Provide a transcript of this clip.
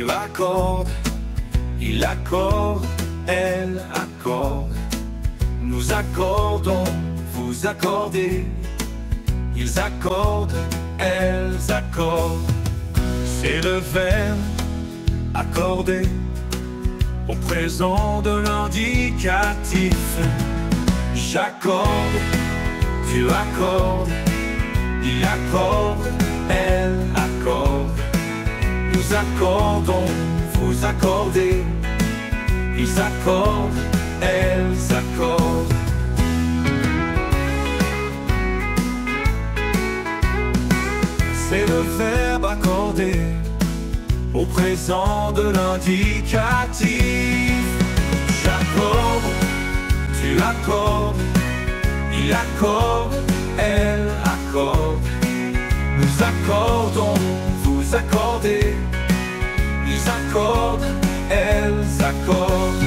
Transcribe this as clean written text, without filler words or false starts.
tu accordes, il accorde, elle accorde. Nous accordons, vous accordez. Ils accordent, elles accordent. C'est le verbe accorder au présent de l'indicatif. J'accorde, tu accordes, il accorde, elle accorde. Nous accordons, vous accordez. Ils accordent, elles accordent. C'est le verbe accorder au présent de l'indicatif. J'accorde, tu accordes, il accorde, elle accorde. Nous accordons, vous accordez. Ils accordent, elles accordent.